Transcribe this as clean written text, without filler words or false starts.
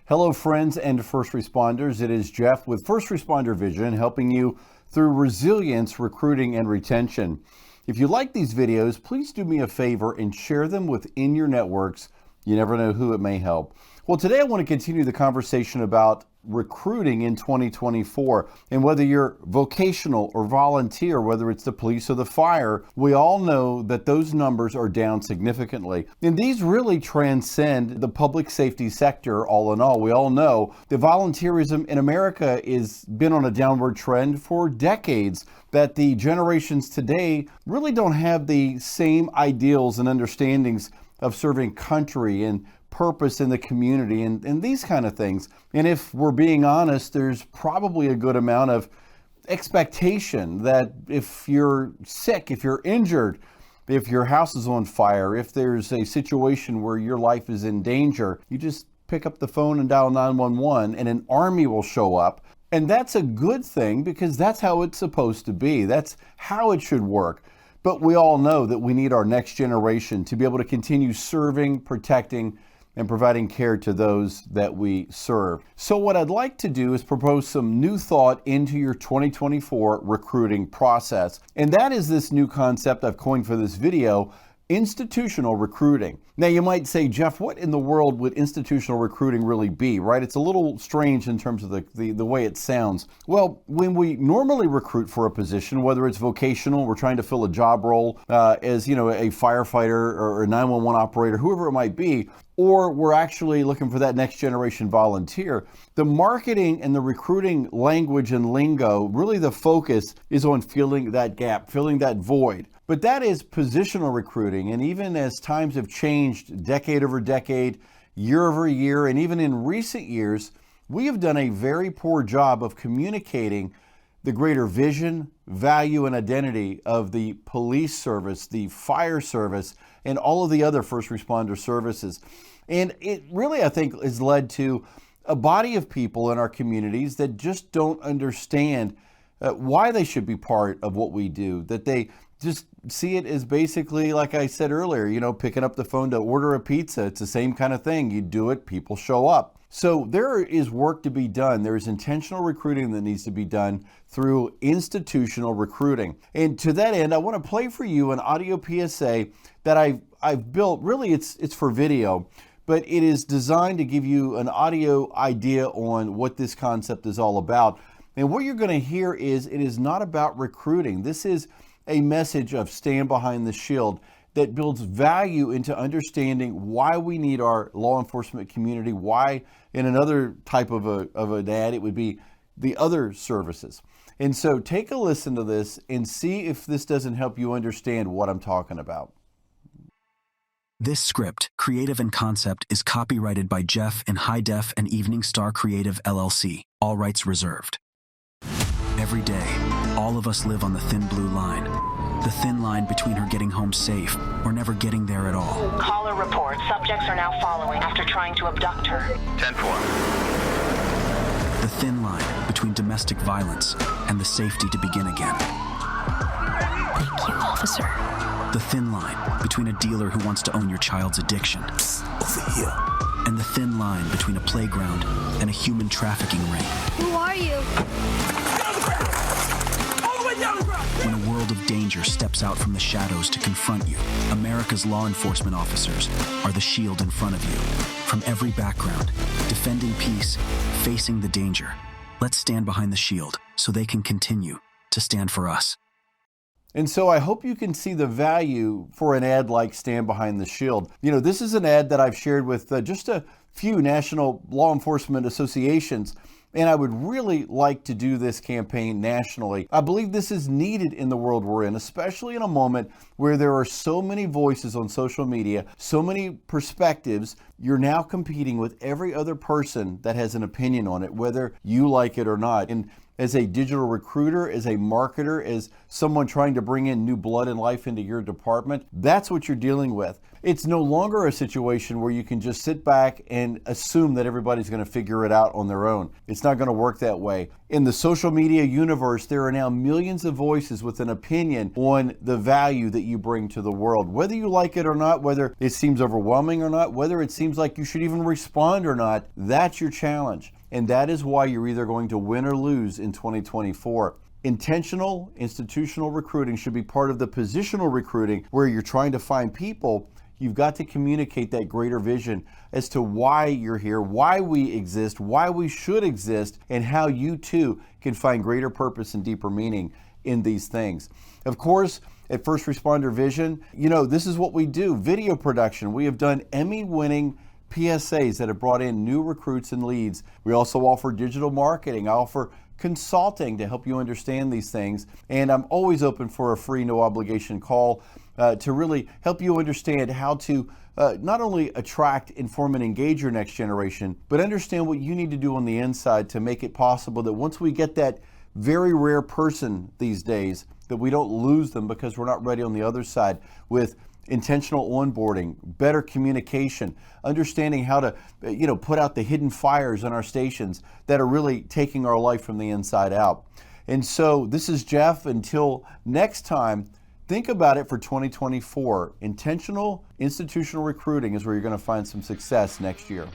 Hello, friends and first responders. It is Jeff with First Responder Vision, helping you through resilience, recruiting, and retention. If you like these videos, please do me a favor and share them within your networks. You never know who it may help. Well, today I want to continue the conversation about recruiting in 2024. And whether you're vocational or volunteer, whether it's the police or the fire, we all know that those numbers are down significantly. And these really transcend the public safety sector all in all. We all know that volunteerism in America has been on a downward trend for decades, that the generations today really don't have the same ideals and understandings of serving country and purpose in the community and these kind of things. And if we're being honest, there's probably a good amount of expectation that if you're sick, if you're injured, if your house is on fire, if there's a situation where your life is in danger, you just pick up the phone and dial 911 and an army will show up. And that's a good thing because that's how it's supposed to be. That's how it should work. But we all know that we need our next generation to be able to continue serving, protecting, and providing care to those that we serve. So what I'd like to do is propose some new thought into your 2024 recruiting process. And that is this new concept I've coined for this video, institutional recruiting. Now you might say, Jeff, what in the world would institutional recruiting really be, right? It's a little strange in terms of the way it sounds. Well, when we normally recruit for a position, whether it's vocational, we're trying to fill a job role as, a firefighter or a 911 operator, whoever it might be, or we're actually looking for that next generation volunteer, the marketing and the recruiting language and lingo, really the focus is on filling that gap, filling that void. But that is positional recruiting. And even as times have changed decade over decade, year over year, and even in recent years, we have done a very poor job of communicating the greater vision, value, and identity of the police service, the fire service, and all of the other first responder services. And it really, I think, has led to a body of people in our communities that just don't understand why they should be part of what we do, that they just see it as basically, like I said earlier, picking up the phone to order a pizza. It's the same kind of thing. You do it, people show up. So there is work to be done. There is intentional recruiting that needs to be done through institutional recruiting. And to that end, I want to play for you an audio PSA that I've built. Really, it's for video, but it is designed to give you an audio idea on what this concept is all about. And what you're going to hear is it is not about recruiting. This is a message of stand behind the shield that builds value into understanding why we need our law enforcement community, why in another type of an ad it would be the other services. And so take a listen to this and see if this doesn't help you understand what I'm talking about. This script, creative and concept, is copyrighted by Jeff and High Def and Evening Star Creative LLC. All rights reserved. Every day, all of us live on the thin blue line. The thin line between her getting home safe or never getting there at all. Caller report. Subjects are now following after trying to abduct her. 10-4. The thin line between domestic violence and the safety to begin again. Thank you, officer. The thin line between a dealer who wants to own your child's addiction. Over here. And the thin line between a playground and a human trafficking ring. Who are you? When a world of danger steps out from the shadows to confront you, America's law enforcement officers are the shield in front of you. From every background, defending peace, facing the danger. Let's stand behind the shield so they can continue to stand for us. And so I hope you can see the value for an ad like Stand Behind the Shield. This is an ad that I've shared with just a few national law enforcement associations, and I would really like to do this campaign nationally. I believe this is needed in the world we're in, especially in a moment where there are so many voices on social media, so many perspectives. You're now competing with every other person that has an opinion on it, whether you like it or not. And as a digital recruiter, as a marketer, as someone trying to bring in new blood and life into your department, that's what you're dealing with. It's no longer a situation where you can just sit back and assume that everybody's going to figure it out on their own. It's not going to work that way. In the social media universe, there are now millions of voices with an opinion on the value that you bring to the world. Whether you like it or not, whether it seems overwhelming or not, whether it seems seems like you should even respond or not, that's your challenge. And that is why you're either going to win or lose in 2024. Intentional institutional recruiting should be part of the positional recruiting, where you're trying to find people. You've got to communicate that greater vision as to why you're here, why we exist, why we should exist, and how you too can find greater purpose and deeper meaning in these things. Of course, at First Responder Vision, this is what we do, video production. We have done Emmy-winning PSAs that have brought in new recruits and leads. We also offer digital marketing. I offer consulting to help you understand these things. And I'm always open for a free, no obligation call to really help you understand how to not only attract, inform, and engage your next generation, but understand what you need to do on the inside to make it possible that once we get that very rare person these days, that we don't lose them because we're not ready on the other side with intentional onboarding, better communication, understanding how to put out the hidden fires in our stations that are really taking our life from the inside out. And so this is Jeff. Until next time, think about it for 2024. Intentional institutional recruiting is where you're going to find some success next year.